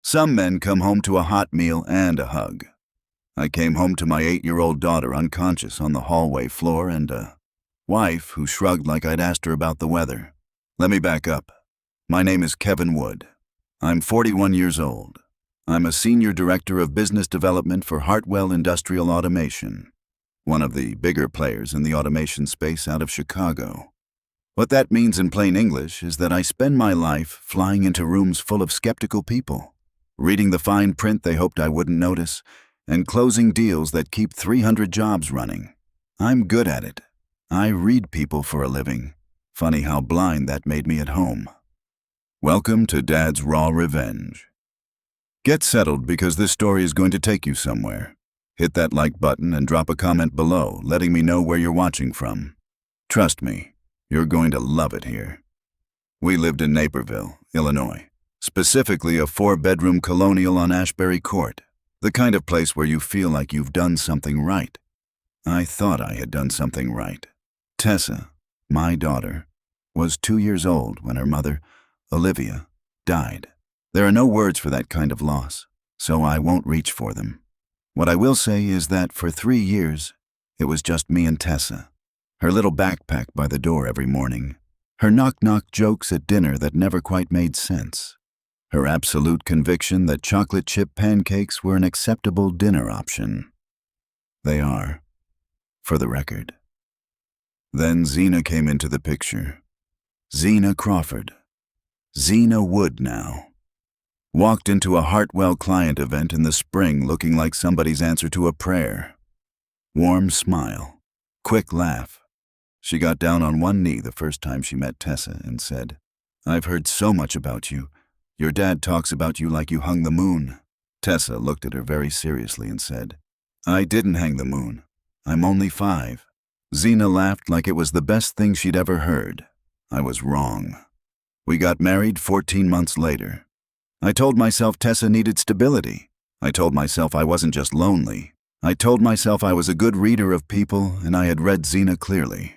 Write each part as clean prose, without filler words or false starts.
Some men come home to a hot meal and a hug. I came home to my 8-year-old daughter unconscious on the hallway floor and a wife who shrugged like I'd asked her about the weather. Let me back up. My name is Kevin Wood. I'm 41 years old. I'm a senior director of business development for Hartwell Industrial Automation, one of the bigger players in the automation space out of Chicago. What that means in plain English is that I spend my life flying into rooms full of skeptical people, reading the fine print they hoped I wouldn't notice, and closing deals that keep 300 jobs running. I'm good at it. I read people for a living. Funny how blind that made me at home. Welcome to Dad's Raw Revenge. Get settled because this story is going to take you somewhere. Hit that like button and drop a comment below, letting me know where you're watching from. Trust me, you're going to love it here. We lived in Naperville, Illinois, specifically a 4-bedroom colonial on Ashbury Court, the kind of place where you feel like you've done something right. I thought I had done something right. Tessa, my daughter, was 2 years old when her mother, Olivia, died. There are no words for that kind of loss, so I won't reach for them. What I will say is that for 3 years, it was just me and Tessa. Her little backpack by the door every morning. Her knock-knock jokes at dinner that never quite made sense. Her absolute conviction that chocolate chip pancakes were an acceptable dinner option. They are, for the record. Then Zena came into the picture. Zena Crawford. Zena Wood now. Walked into a Hartwell client event in the spring looking like somebody's answer to a prayer. Warm smile. Quick laugh. She got down on one knee the first time she met Tessa and said, "I've heard so much about you. Your dad talks about you like you hung the moon." Tessa looked at her very seriously and said, "I didn't hang the moon. I'm only 5. Zena laughed like it was the best thing she'd ever heard. I was wrong. We got married 14 months later. I told myself Tessa needed stability. I told myself I wasn't just lonely. I told myself I was a good reader of people and I had read Zena clearly.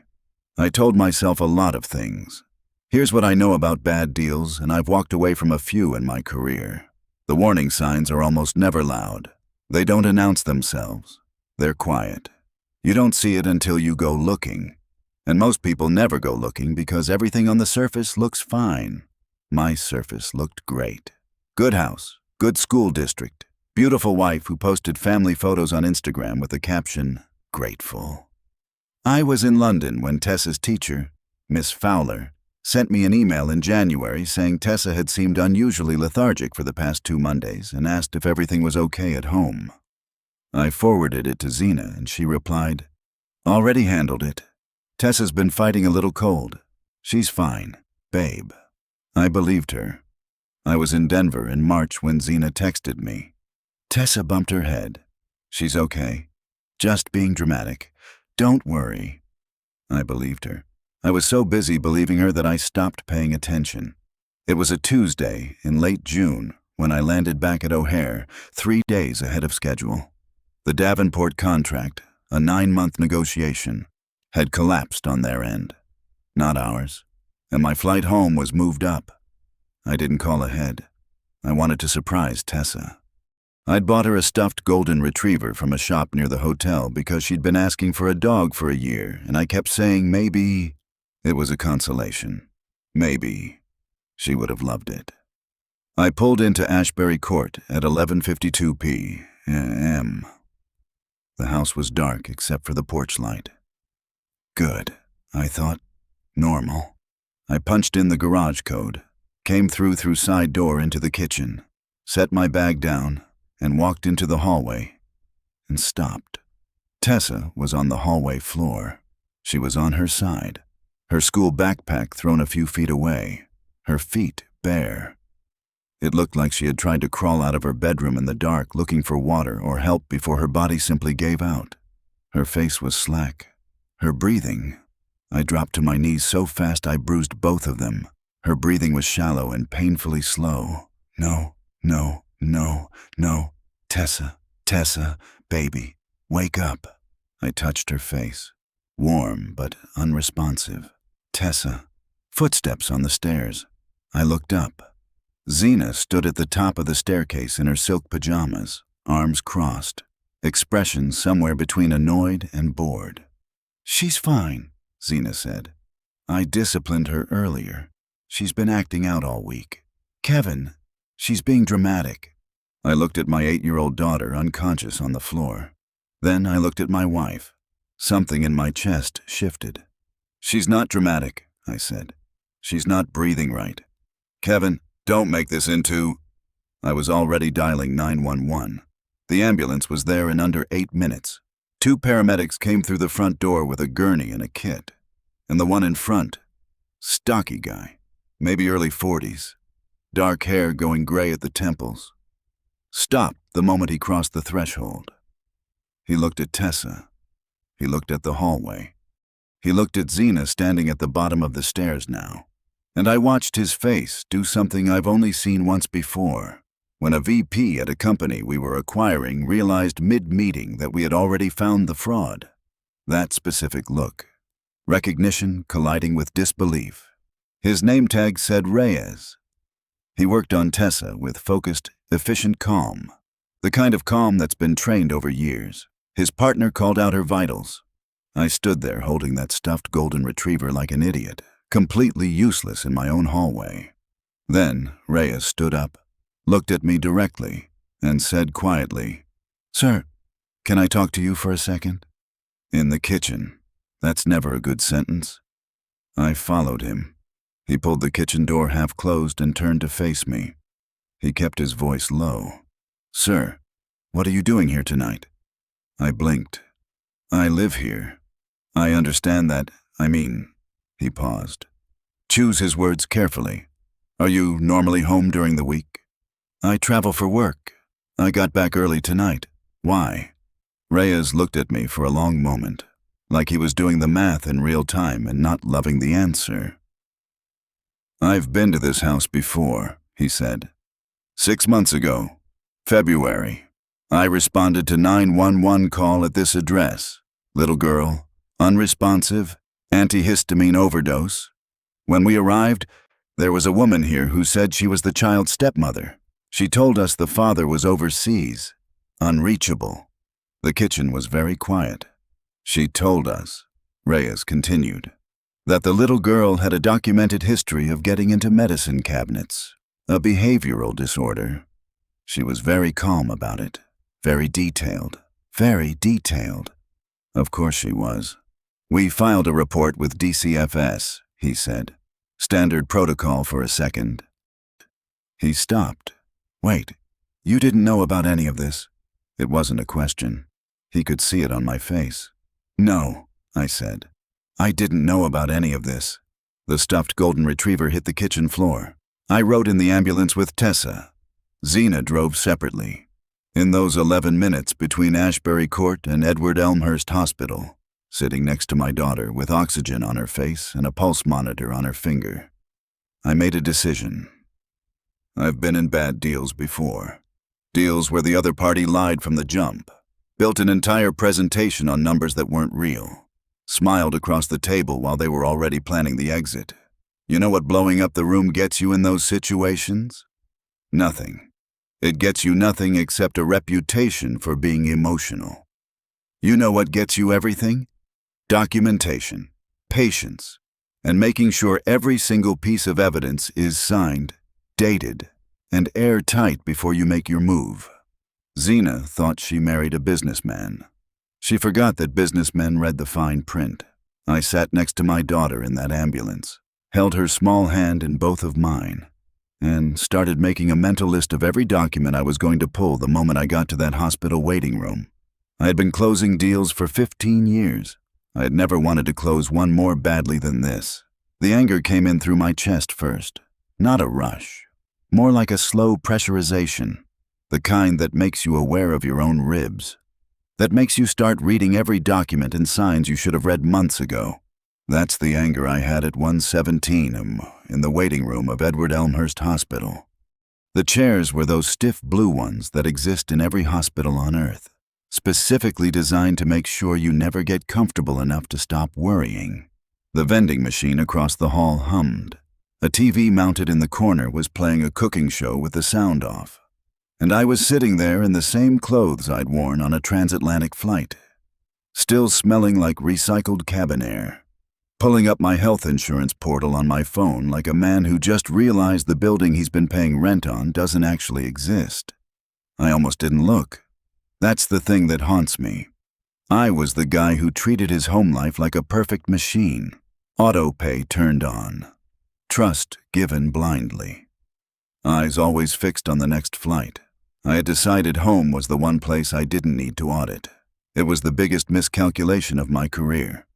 I told myself a lot of things. Here's what I know about bad deals, and I've walked away from a few in my career. The warning signs are almost never loud. They don't announce themselves. They're quiet. You don't see it until you go looking. And most people never go looking because everything on the surface looks fine. My surface looked great. Good house, good school district, beautiful wife who posted family photos on Instagram with the caption, "Grateful." I was in London when Tessa's teacher, Miss Fowler, sent me an email in January saying Tessa had seemed unusually lethargic for the past 2 Mondays and asked if everything was okay at home. I forwarded it to Zena and she replied, "Already handled it. Tessa's been fighting a little cold. She's fine, babe." I believed her. I was in Denver in March when Zena texted me. "Tessa bumped her head. She's okay. Just being dramatic. Don't worry." I believed her. I was so busy believing her that I stopped paying attention. It was a Tuesday in late June when I landed back at O'Hare, 3 days ahead of schedule. The Davenport contract, a 9-month negotiation, had collapsed on their end. Not ours. And my flight home was moved up. I didn't call ahead. I wanted to surprise Tessa. I'd bought her a stuffed golden retriever from a shop near the hotel because she'd been asking for a dog for a year, and I kept saying maybe. It was a consolation. Maybe. She would have loved it. I pulled into Ashbury Court at 11:52 p.m. The house was dark except for the porch light. Good, I thought. Normal. I punched in the garage code, came through side door into the kitchen, set my bag down, and walked into the hallway, and stopped. Tessa was on the hallway floor. She was on her side, her school backpack thrown a few feet away, her feet bare. It looked like she had tried to crawl out of her bedroom in the dark looking for water or help before her body simply gave out. Her face was slack. Her breathing. I dropped to my knees so fast I bruised both of them. Her breathing was shallow and painfully slow. No, no, no, no. Tessa, Tessa, baby, wake up. I touched her face. Warm but unresponsive. Tessa. Footsteps on the stairs. I looked up. Zena stood at the top of the staircase in her silk pajamas, arms crossed, expression somewhere between annoyed and bored. "She's fine," Zena said. "I disciplined her earlier. She's been acting out all week. Kevin, she's being dramatic." I looked at my 8-year-old daughter unconscious on the floor. Then I looked at my wife. Something in my chest shifted. "She's not dramatic," I said. "She's not breathing right. Kevin, don't make this into—" I was already dialing 911. The ambulance was there in under 8 minutes. 2 paramedics came through the front door with a gurney and a kit. And the one in front, stocky guy, maybe early 40s, dark hair going gray at the temples, stopped the moment he crossed the threshold. He looked at Tessa. He looked at the hallway. He looked at Zena standing at the bottom of the stairs now. And I watched his face do something I've only seen once before, when a VP at a company we were acquiring realized mid-meeting that we had already found the fraud. That specific look. Recognition colliding with disbelief. His name tag said Reyes. He worked on Tessa with focused, efficient calm. The kind of calm that's been trained over years. His partner called out her vitals. I stood there holding that stuffed golden retriever like an idiot, completely useless in my own hallway. Then Reyes stood up, looked at me directly, and said quietly, "Sir, can I talk to you for a second?" In the kitchen. That's never a good sentence. I followed him. He pulled the kitchen door half closed and turned to face me. He kept his voice low. "Sir, what are you doing here tonight?" I blinked. "I live here. I understand that, He paused. Choose his words carefully. "Are you normally home during the week?" "I travel for work. I got back early tonight. Why?" Reyes looked at me for a long moment, like he was doing the math in real time and not loving the answer. "I've been to this house before," he said. 6 months ago, February. I responded to 911 call at this address. Little girl, unresponsive, antihistamine overdose. When we arrived, there was a woman here who said she was the child's stepmother. She told us the father was overseas, unreachable. The kitchen was very quiet. She told us," Reyes continued, "that the little girl had a documented history of getting into medicine cabinets, a behavioral disorder. She was very calm about it, very detailed, very detailed." Of course she was. "We filed a report with DCFS," he said. "Standard protocol for a second." He stopped. "Wait, you didn't know about any of this?" It wasn't a question. He could see it on my face. "No," I said. "I didn't know about any of this." The stuffed golden retriever hit the kitchen floor. I rode in the ambulance with Tessa. Zena drove separately. In those 11 minutes between Ashbury Court and Edward Elmhurst Hospital, sitting next to my daughter with oxygen on her face and a pulse monitor on her finger, I made a decision. I've been in bad deals before. Deals where the other party lied from the jump, built an entire presentation on numbers that weren't real, smiled across the table while they were already planning the exit. You know what blowing up the room gets you in those situations? Nothing. It gets you nothing except a reputation for being emotional. You know what gets you everything? Documentation, patience, and making sure every single piece of evidence is signed, dated, and airtight before you make your move. Zena thought she married a businessman. She forgot that businessmen read the fine print. I sat next to my daughter in that ambulance, held her small hand in both of mine, and started making a mental list of every document I was going to pull the moment I got to that hospital waiting room. I had been closing deals for 15 years. I had never wanted to close one more badly than this. The anger came in through my chest first. Not a rush. More like a slow pressurization. The kind that makes you aware of your own ribs. That makes you start reading every document and signs you should have read months ago. That's the anger I had at 117 in the waiting room of Edward Elmhurst Hospital. The chairs were those stiff blue ones that exist in every hospital on Earth, specifically designed to make sure you never get comfortable enough to stop worrying. The vending machine across the hall hummed. A TV mounted in the corner was playing a cooking show with the sound off, and I was sitting there in the same clothes I'd worn on a transatlantic flight, still smelling like recycled cabin air, pulling up my health insurance portal on my phone like a man who just realized the building he's been paying rent on doesn't actually exist. I almost didn't look. That's the thing that haunts me. I was the guy who treated his home life like a perfect machine. Auto pay turned on. Trust given blindly. Eyes always fixed on the next flight. I had decided home was the one place I didn't need to audit. It was the biggest miscalculation of my career.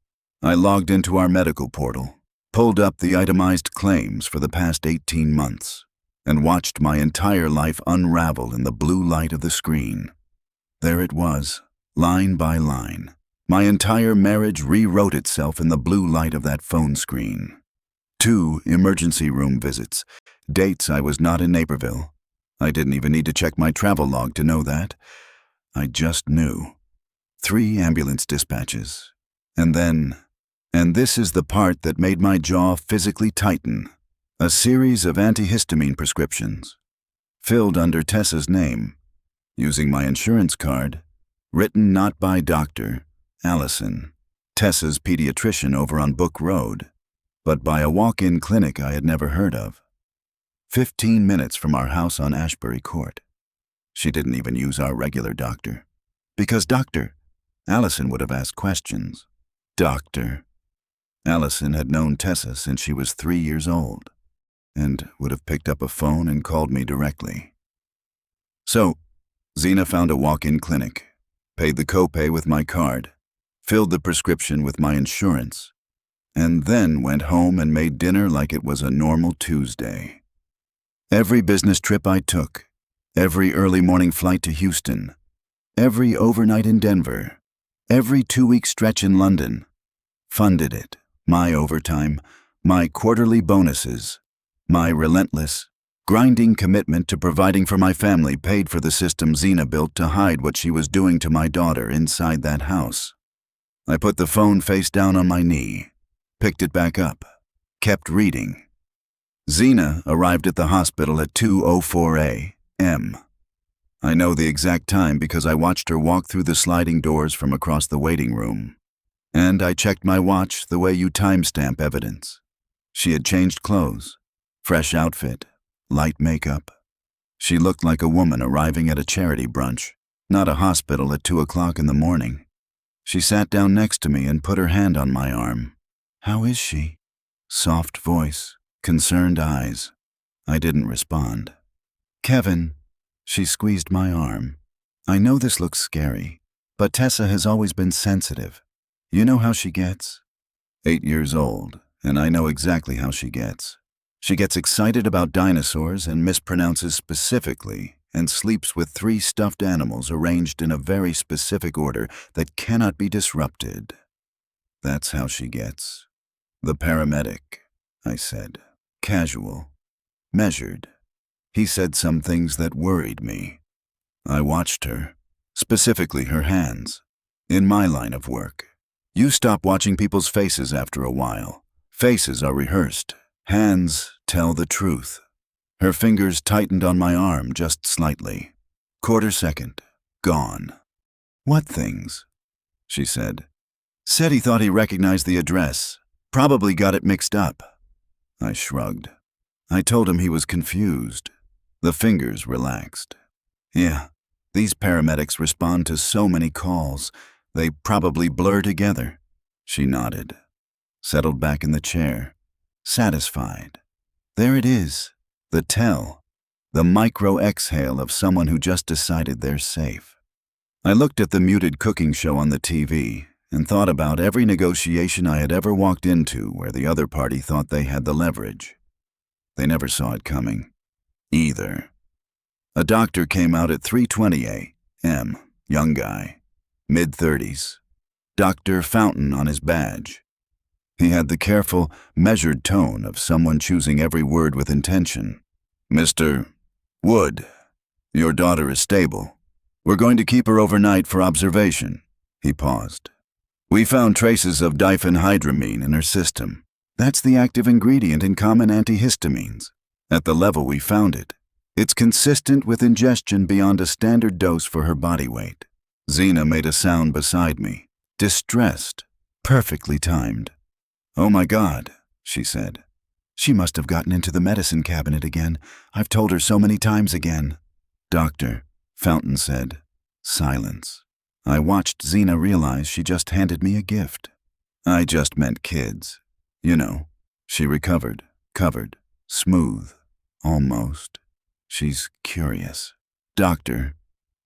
I logged into our medical portal, pulled up the itemized claims for the past 18 months, and watched my entire life unravel in the blue light of the screen. There it was, line by line. My entire marriage rewrote itself in the blue light of that phone screen. 2 emergency room visits, dates I was not in Naperville. I didn't even need to check my travel log to know that. I just knew. 3 ambulance dispatches. And this is the part that made my jaw physically tighten, a series of antihistamine prescriptions, filled under Tessa's name, using my insurance card, written not by Dr. Allison, Tessa's pediatrician over on Book Road, but by a walk-in clinic I had never heard of. 15 minutes from our house on Ashbury Court. She didn't even use our regular doctor, because Dr. Allison would have asked questions. Dr. Allison had known Tessa since she was 3 years old, and would have picked up a phone and called me directly. So, Zena found a walk-in clinic, paid the copay with my card, filled the prescription with my insurance, and then went home and made dinner like it was a normal Tuesday. Every business trip I took, every early morning flight to Houston, every overnight in Denver, every 2-week stretch in London, funded it. My overtime, my quarterly bonuses, my relentless, grinding commitment to providing for my family paid for the system Zena built to hide what she was doing to my daughter inside that house. I put the phone face down on my knee, picked it back up, kept reading. Zena arrived at the hospital at 2:04 a.m. I know the exact time because I watched her walk through the sliding doors from across the waiting room. And I checked my watch the way you timestamp evidence. She had changed clothes, fresh outfit, light makeup. She looked like a woman arriving at a charity brunch, not a hospital at 2 o'clock in the morning. She sat down next to me and put her hand on my arm. "How is she?" Soft voice, concerned eyes. I didn't respond. "Kevin," she squeezed my arm. "I know this looks scary, but Tessa has always been sensitive. You know how she gets?" 8 years old, and I know exactly how she gets. She gets excited about dinosaurs and mispronounces specifically, and sleeps with 3 stuffed animals arranged in a very specific order that cannot be disrupted. That's how she gets. "The paramedic," I said. Casual. Measured. He said some things that worried me. I watched her, specifically her hands. In my line of work, you stop watching people's faces after a while. Faces are rehearsed. Hands tell the truth. Her fingers tightened on my arm just slightly. Quarter second. Gone. "What things?" she said. "Said he thought he recognized the address. Probably got it mixed up." I shrugged. I told him he was confused. The fingers relaxed. "Yeah, these paramedics respond to so many calls. They probably blur together." She nodded, settled back in the chair, satisfied. There it is, the tell, the micro-exhale of someone who just decided they're safe. I looked at the muted cooking show on the TV and thought about every negotiation I had ever walked into where the other party thought they had the leverage. They never saw it coming, either. A doctor came out at 3:20 a.m., young guy, mid-30s, Dr. Fountain on his badge. He had the careful, measured tone of someone choosing every word with intention. "Mr. Wood, your daughter is stable. We're going to keep her overnight for observation." He paused. "We found traces of diphenhydramine in her system. That's the active ingredient in common antihistamines. At the level we found it, it's consistent with ingestion beyond a standard dose for her body weight. Zena made a sound beside me, distressed, perfectly timed. "Oh my God," she said. "She must have gotten into the medicine cabinet again. I've told her so many times again." "Doctor," Fountain said. Silence. I watched Zena realize she just handed me a gift. "I just meant kids. You know." She recovered, covered, smooth, almost. "She's curious." "Doctor."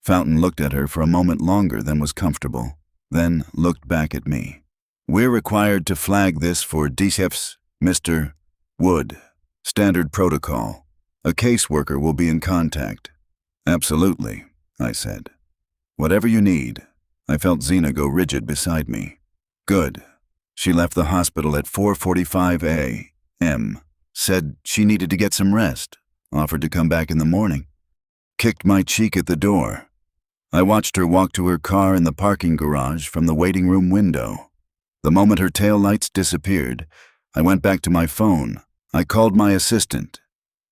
Fountain looked at her for a moment longer than was comfortable, then looked back at me. "We're required to flag this for DCFS, Mr. Wood. Standard protocol. A caseworker will be in contact." "Absolutely," I said. "Whatever you need." I felt Zena go rigid beside me. "Good." She left the hospital at 4:45 a.m. Said she needed to get some rest. Offered to come back in the morning. Kicked my cheek at the door. I watched her walk to her car in the parking garage from the waiting room window. The moment her taillights disappeared, I went back to my phone. I called my assistant,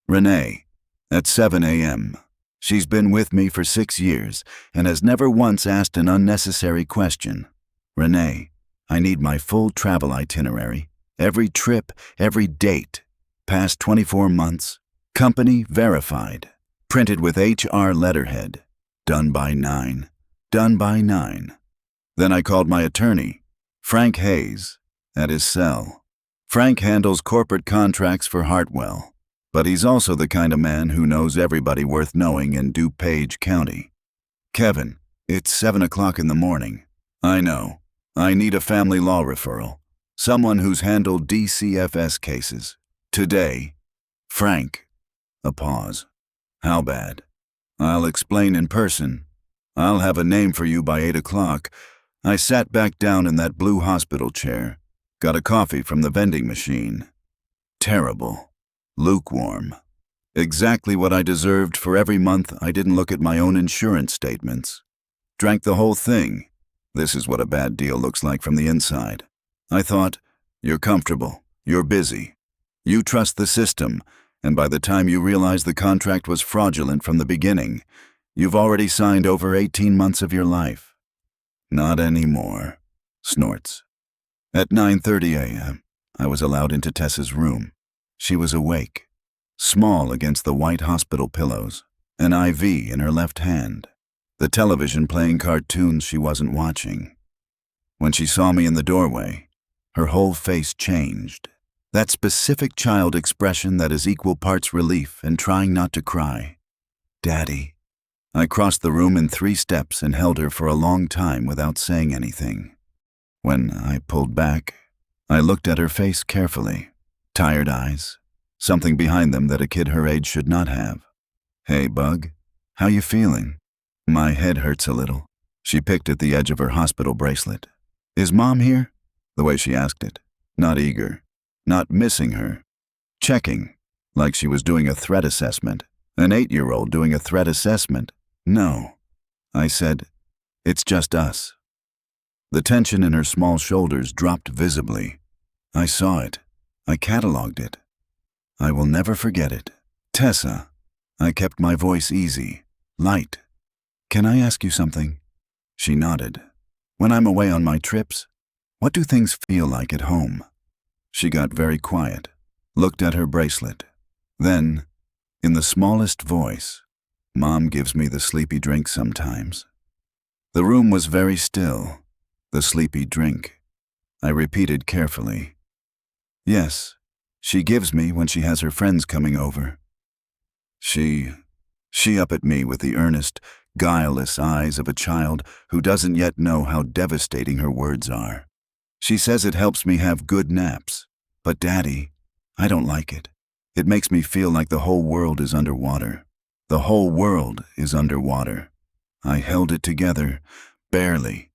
Renee, at 7 a.m. She's been with me for 6 years and has never once asked an unnecessary question. "Renee, I need my full travel itinerary, every trip, every date, past 24 months, company verified, printed with HR letterhead, done by 9, done by 9. Then I called my attorney, Frank Hayes, at his cell. Frank handles corporate contracts for Hartwell, but he's also the kind of man who knows everybody worth knowing in DuPage County. "Kevin, it's 7 o'clock in the morning. I know. I need a family law referral. Someone who's handled DCFS cases. Today. Frank." A pause. "How bad?" "I'll explain in person. I'll have a name for you by 8 o'clock. I sat back down in that blue hospital chair. Got a coffee from the vending machine. Terrible. Lukewarm. Exactly what I deserved for every month I didn't look at my own insurance statements. Drank the whole thing. This is what a bad deal looks like from the inside. I thought, you're comfortable, you're busy. You trust the system, and by the time you realize the contract was fraudulent from the beginning, you've already signed over 18 months of your life. Not anymore. Snorts. At 9:30 a.m., I was allowed into Tessa's room. She was awake, small against the white hospital pillows, an IV in her left hand, the television playing cartoons she wasn't watching. When she saw me in the doorway, her whole face changed. That specific child expression that is equal parts relief and trying not to cry. "Daddy." I crossed the room in 3 steps and held her for a long time without saying anything. When I pulled back, I looked at her face carefully. Tired eyes, something behind them that a kid her age should not have. "Hey, Bug, how you feeling?" "My head hurts a little." She picked at the edge of her hospital bracelet. "Is Mom here?" The way she asked it, not eager, not missing her. Checking, like she was doing a threat assessment. An 8-year-old doing a threat assessment. "No." I said, "It's just us." The tension in her small shoulders dropped visibly. I saw it. I cataloged it. I will never forget it. "Tessa." I kept my voice easy, light. "Can I ask you something?" She nodded. "When I'm away on my trips, what do things feel like at home?" She got very quiet, looked at her bracelet. Then, in the smallest voice, "Mom gives me the sleepy drink sometimes." The room was very still. The sleepy drink. I repeated carefully. "Yes, she gives me when she has her friends coming over." She up at me with the earnest, guileless eyes of a child who doesn't yet know how devastating her words are. She says it helps me have good naps. But Daddy, I don't like it. It makes me feel like the whole world is underwater. The whole world is underwater. I held it together, barely.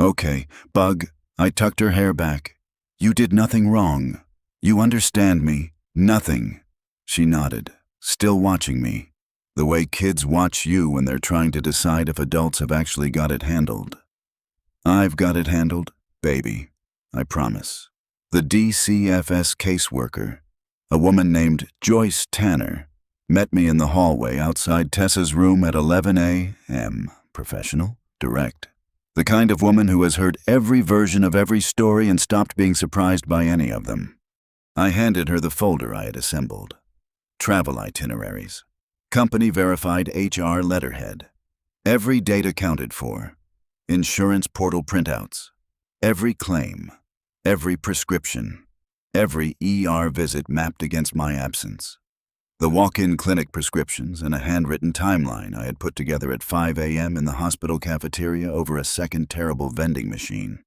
"Okay, Bug," I tucked her hair back. "You did nothing wrong. You understand me. Nothing." She nodded, still watching me, the way kids watch you when they're trying to decide if adults have actually got it handled. "I've got it handled, baby. I promise." The DCFS caseworker, a woman named Joyce Tanner, met me in the hallway outside Tessa's room at 11 a.m. Professional, direct. The kind of woman who has heard every version of every story and stopped being surprised by any of them. I handed her the folder I had assembled. Travel itineraries. Company-verified HR letterhead. Every date accounted for. Insurance portal printouts. Every claim. Every prescription. Every ER visit mapped against my absence. The walk-in clinic prescriptions and a handwritten timeline I had put together at 5 a.m. in the hospital cafeteria over a second terrible vending machine.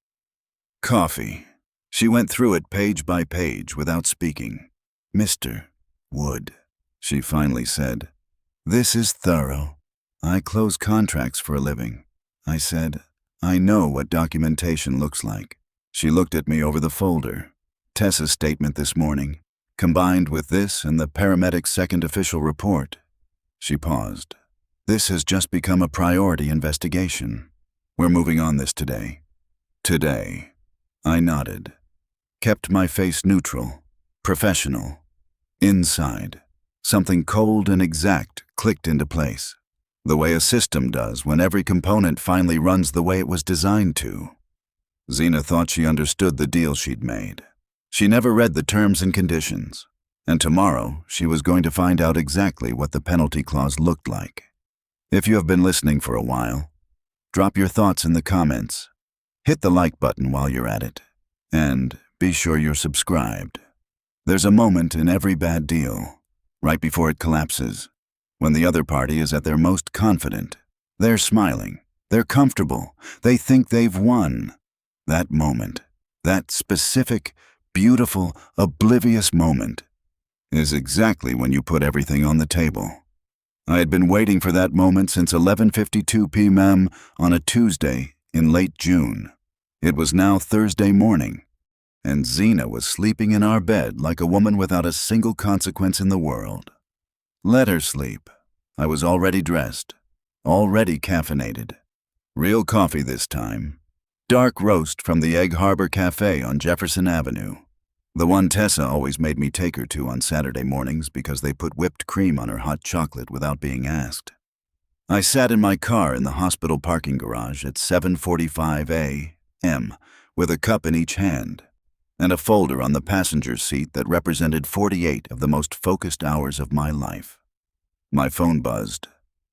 Coffee. She went through it page by page without speaking. "Mr. Wood," she finally said, "this is thorough. I close contracts for a living." I said, "I know what documentation looks like." She looked at me over the folder. Tessa's statement this morning, combined with this and the paramedic's second official report. She paused. "This has just become a priority investigation. We're moving on this today." Today. I nodded. Kept my face neutral, professional. Inside, something cold and exact clicked into place. The way a system does when every component finally runs the way it was designed to. Zena thought she understood the deal she'd made. She never read the terms and conditions, and tomorrow she was going to find out exactly what the penalty clause looked like. If you have been listening for a while, drop your thoughts in the comments. Hit the like button while you're at it, and be sure you're subscribed. There's a moment in every bad deal, right before it collapses, when the other party is at their most confident. They're smiling, they're comfortable, they think they've won. That moment, that specific, beautiful, oblivious moment, is exactly when you put everything on the table. I had been waiting for that moment since 11:52 p.m. on a Tuesday in late June. It was now Thursday morning, and Zena was sleeping in our bed like a woman without a single consequence in the world. Let her sleep. I was already dressed, already caffeinated. Real coffee this time. Dark roast from the Egg Harbor Cafe on Jefferson Avenue. The one Tessa always made me take her to on Saturday mornings because they put whipped cream on her hot chocolate without being asked. I sat in my car in the hospital parking garage at 7:45 a.m. with a cup in each hand and a folder on the passenger seat that represented 48 of the most focused hours of my life. My phone buzzed.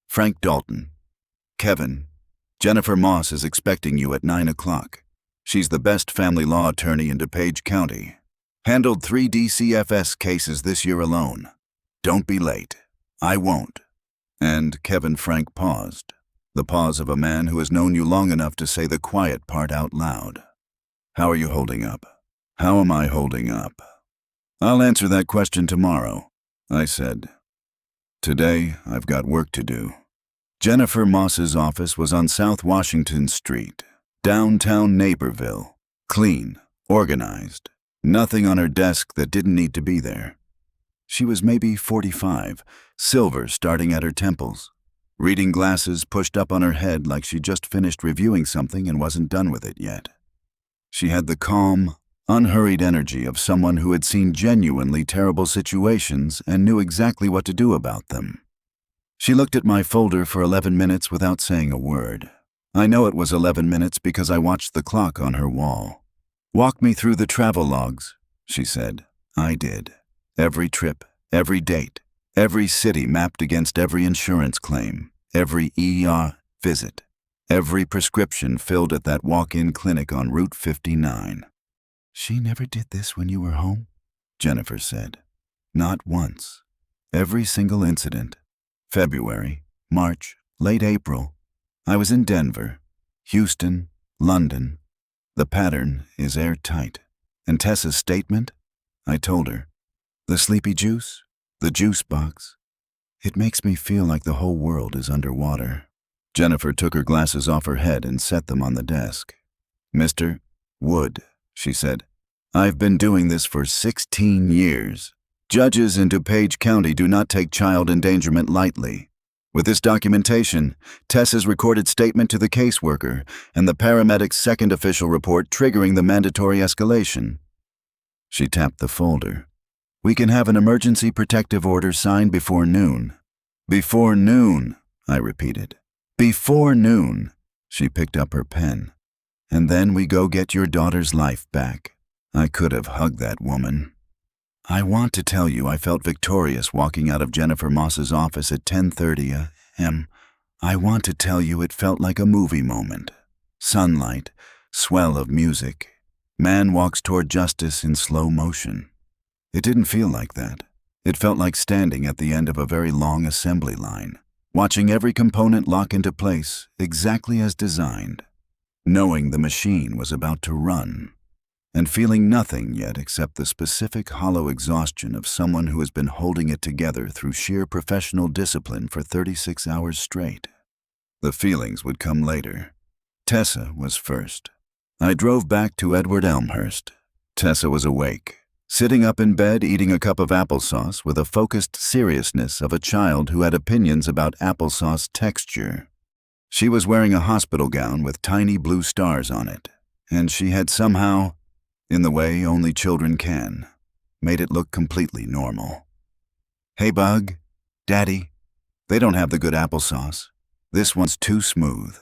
"Frank Dalton. Kevin, Jennifer Moss is expecting you at 9 o'clock. She's the best family law attorney in DuPage County. Handled 3 DCFS cases this year alone. Don't be late. I won't." And Kevin Frank paused, the pause of a man who has known you long enough to say the quiet part out loud. "How are you holding up?" "How am I holding up?" "I'll answer that question tomorrow," I said. Today, I've got work to do. Jennifer Moss's office was on South Washington Street, downtown Naperville. Clean, organized, nothing on her desk that didn't need to be there. She was maybe 45, silver starting at her temples, reading glasses pushed up on her head like she just finished reviewing something and wasn't done with it yet. She had the calm, unhurried energy of someone who had seen genuinely terrible situations and knew exactly what to do about them. She looked at my folder for 11 minutes without saying a word. I know it was 11 minutes because I watched the clock on her wall. "Walk me through the travel logs," she said. I did. Every trip, every date, every city mapped against every insurance claim, every ER visit, every prescription filled at that walk-in clinic on Route 59. "She never did this when you were home?" Jennifer said. "Not once. Every single incident. February, March, late April. I was in Denver, Houston, London. The pattern is airtight. And Tessa's statement? I told her. The sleepy juice? The juice box? It makes me feel like the whole world is underwater." Jennifer took her glasses off her head and set them on the desk. "Mr. Wood," she said, "I've been doing this for 16 years. Judges in DuPage County do not take child endangerment lightly. With this documentation, Tessa's recorded statement to the caseworker, and the paramedic's second official report triggering the mandatory escalation, She tapped the folder. We can have an emergency protective order signed before noon. Before noon, I repeated. Before noon. She picked up her pen. And then we go get your daughter's life back. I could have hugged that woman. I want to tell you I felt victorious walking out of Jennifer Moss's office at 10:30 a.m. I want to tell you it felt like a movie moment. Sunlight, swell of music. Man walks toward justice in slow motion. It didn't feel like that. It felt like standing at the end of a very long assembly line, watching every component lock into place exactly as designed, knowing the machine was about to run, and feeling nothing yet except the specific hollow exhaustion of someone who has been holding it together through sheer professional discipline for 36 hours straight. The feelings would come later. Tessa was first. I drove back to Edward Elmhurst. Tessa was awake, sitting up in bed eating a cup of applesauce with a focused seriousness of a child who had opinions about applesauce texture. She was wearing a hospital gown with tiny blue stars on it, and she had somehow, in the way only children can, made it look completely normal. Hey, Bug, Daddy, they don't have the good applesauce. This one's too smooth.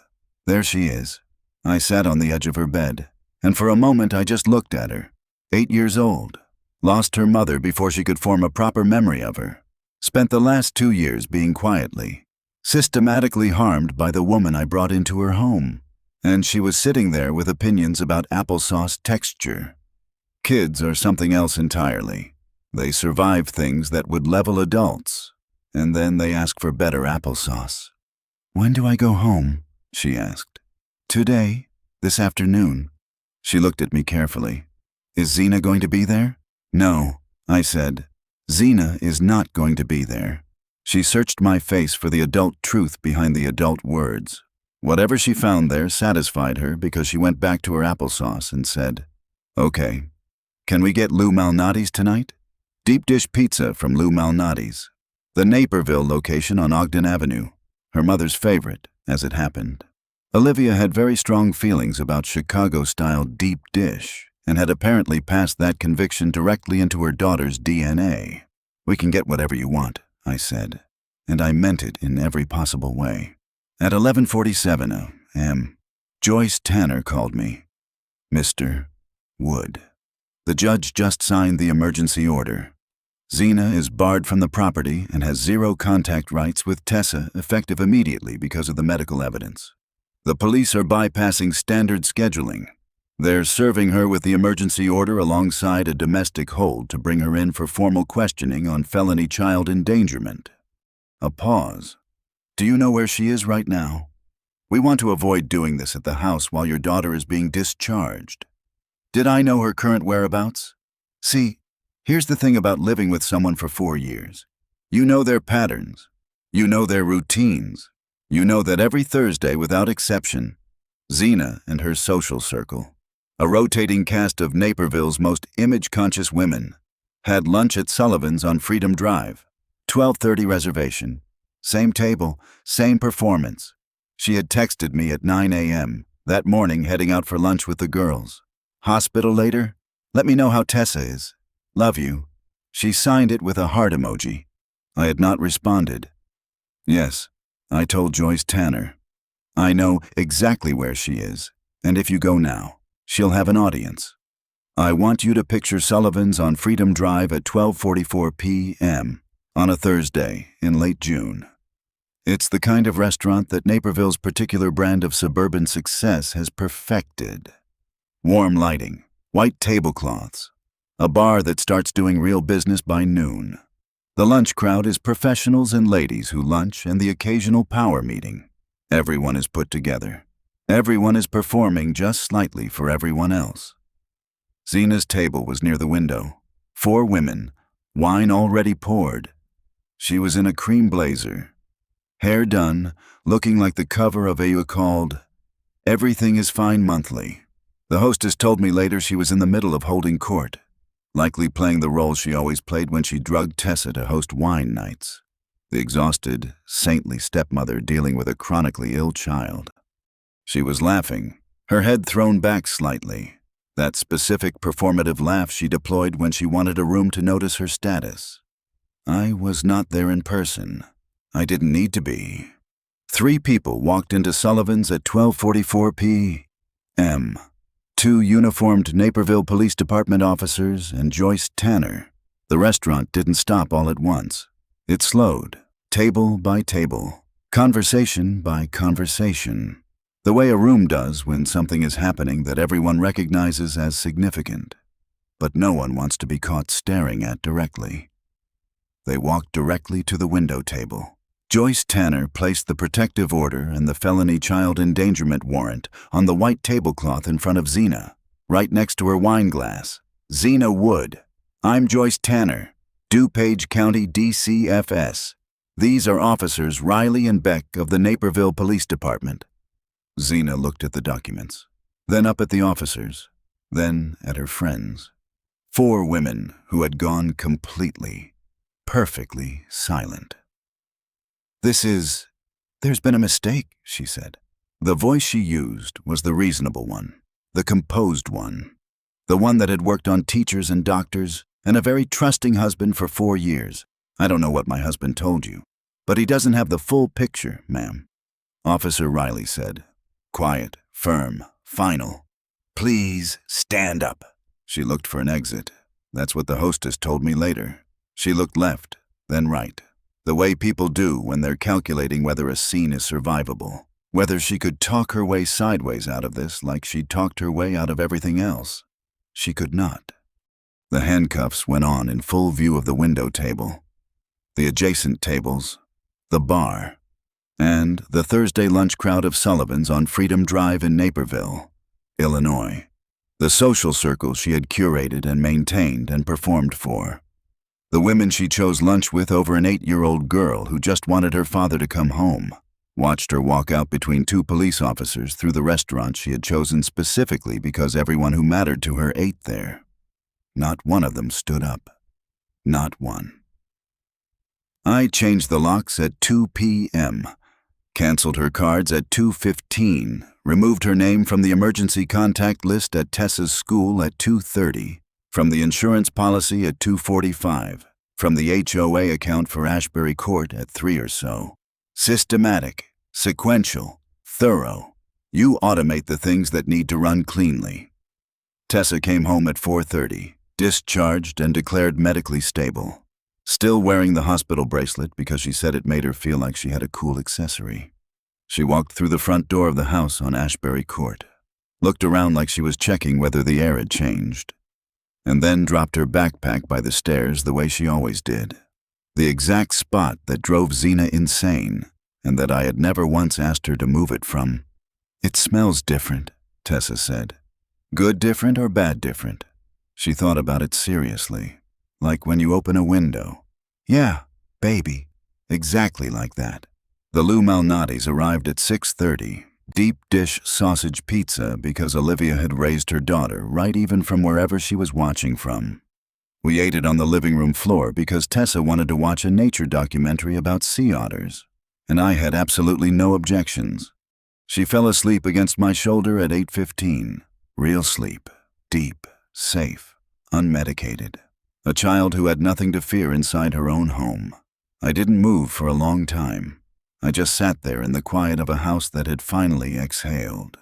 There she is. I sat on the edge of her bed, and for a moment I just looked at her. 8 years old. Lost her mother before she could form a proper memory of her. Spent the last 2 years being quietly, systematically harmed by the woman I brought into her home. And she was sitting there with opinions about applesauce texture. Kids are something else entirely. They survive things that would level adults, and then they ask for better applesauce. When do I go home? She asked. Today, this afternoon. She looked at me carefully. Is Zena going to be there? No, I said. Zena is not going to be there. She searched my face for the adult truth behind the adult words. Whatever she found there satisfied her because she went back to her applesauce and said, Okay, can we get Lou Malnati's tonight? Deep dish pizza from Lou Malnati's. The Naperville location on Ogden Avenue. Her mother's favorite, as it happened. Olivia had very strong feelings about Chicago-style deep dish and had apparently passed that conviction directly into her daughter's DNA. We can get whatever you want, I said, and I meant it in every possible way. At 11:47 a.m., Joyce Tanner called me. Mr. Wood. The judge just signed the emergency order. Zena is barred from the property and has zero contact rights with Tessa effective immediately because of the medical evidence. The police are bypassing standard scheduling. They're serving her with the emergency order alongside a domestic hold to bring her in for formal questioning on felony child endangerment. A pause. Do you know where she is right now? We want to avoid doing this at the house while your daughter is being discharged. Did I know her current whereabouts? See, here's the thing about living with someone for 4 years. You know their patterns. You know their routines. You know that every Thursday, without exception, Zena and her social circle, a rotating cast of Naperville's most image-conscious women, had lunch at Sullivan's on Freedom Drive, 12:30 reservation, same table, same performance. She had texted me at 9 a.m. that morning heading out for lunch with the girls. Hospital later? Let me know how Tessa is. Love you. She signed it with a heart emoji. I had not responded. Yes, I told Joyce Tanner. I know exactly where she is, and if you go now, she'll have an audience. I want you to picture Sullivan's on Freedom Drive at 12:44 p.m. on a Thursday in late June. It's the kind of restaurant that Naperville's particular brand of suburban success has perfected. Warm lighting, white tablecloths, a bar that starts doing real business by noon. The lunch crowd is professionals and ladies who lunch and the occasional power meeting. Everyone is put together. Everyone is performing just slightly for everyone else. Zena's table was near the window. 4 women, wine already poured. She was in a cream blazer. Hair done, looking like the cover of a called Everything is Fine Monthly. The hostess told me later she was in the middle of holding court, likely playing the role she always played when she drugged Tessa to host wine nights. The exhausted, saintly stepmother dealing with a chronically ill child. She was laughing, her head thrown back slightly, That specific performative laugh she deployed when she wanted a room to notice her status. I was not there in person. I didn't need to be. 3 people walked into Sullivan's at 12:44 p.m. 2 uniformed Naperville Police Department officers and Joyce Tanner. The restaurant didn't stop all at once. It slowed, table by table, conversation by conversation, the way a room does when something is happening that everyone recognizes as significant, but no one wants to be caught staring at directly. They walked directly to the window table. Joyce Tanner placed the protective order and the felony child endangerment warrant on the white tablecloth in front of Zena, right next to her wine glass. Zena Wood. I'm Joyce Tanner, DuPage County DCFS. These are Officers Riley and Beck of the Naperville Police Department. Zena looked at the documents, then up at the officers, then at her friends. 4 women who had gone completely, perfectly silent. There's been a mistake, she said. The voice she used was the reasonable one, the composed one, the one that had worked on teachers and doctors and a very trusting husband for 4 years. I don't know what my husband told you, but he doesn't have the full picture, ma'am. Officer Riley said, quiet, firm, final. Please stand up. She looked for an exit. That's what the hostess told me later. She looked left, then right. The way people do when they're calculating whether a scene is survivable, whether she could talk her way sideways out of this like she'd talked her way out of everything else. She could not. The handcuffs went on in full view of the window table, the adjacent tables, the bar, and the Thursday lunch crowd of Sullivan's on Freedom Drive in Naperville, Illinois, the social circle she had curated and maintained and performed for. The women she chose lunch with over an 8-year-old girl who just wanted her father to come home, watched her walk out between 2 police officers through the restaurant she had chosen specifically because everyone who mattered to her ate there. Not one of them stood up. Not one. I changed the locks at 2 p.m., canceled her cards at 2:15, removed her name from the emergency contact list at Tessa's school at 2:30, from the insurance policy at 2:45, from the HOA account for Ashbury Court at 3 or so. Systematic, sequential, thorough. You automate the things that need to run cleanly. Tessa came home at 4:30, discharged and declared medically stable, still wearing the hospital bracelet because she said it made her feel like she had a cool accessory. She walked through the front door of the house on Ashbury Court, looked around like she was checking whether the air had changed, and then dropped her backpack by the stairs the way she always did, the exact spot that drove Zena insane and that I had never once asked her to move it from. It smells different, Tessa said. Good different or bad different? She thought about it seriously, like when you open a window. Yeah, baby, exactly like that. The Lou Malnati's arrived at 6:30. Deep dish sausage pizza because Olivia had raised her daughter right even from wherever she was watching from. We ate it on the living room floor because Tessa wanted to watch a nature documentary about sea otters, and I had absolutely no objections. She fell asleep against my shoulder at 8:15. Real sleep, deep, safe, unmedicated. A child who had nothing to fear inside her own home. I didn't move for a long time. I just sat there in the quiet of a house that had finally exhaled.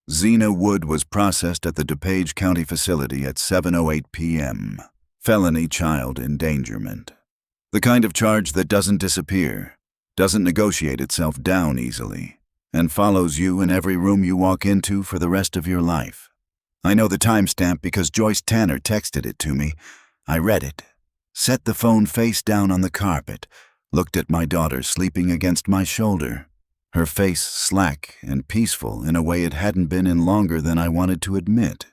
Zena Wood was processed at the DuPage County facility at 7:08 p.m. Felony child endangerment. The kind of charge that doesn't disappear, doesn't negotiate itself down easily, and follows you in every room you walk into for the rest of your life. I know the timestamp because Joyce Tanner texted it to me. I read it, set the phone face down on the carpet, looked at my daughter sleeping against my shoulder, her face slack and peaceful in a way it hadn't been in longer than I wanted to admit.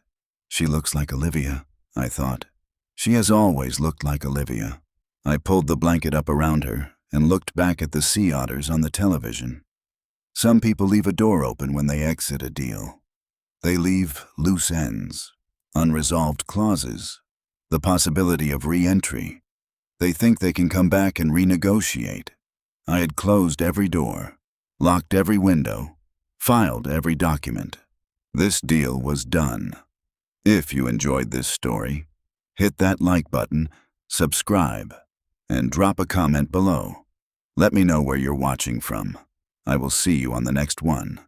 She looks like Olivia, I thought. She has always looked like Olivia. I pulled the blanket up around her and looked back at the sea otters on the television. Some people leave a door open when they exit a deal. They leave loose ends, unresolved clauses, the possibility of re-entry. They think they can come back and renegotiate. I had closed every door, locked every window, filed every document. This deal was done. If you enjoyed this story, hit that like button, subscribe, and drop a comment below. Let me know where you're watching from. I will see you on the next one.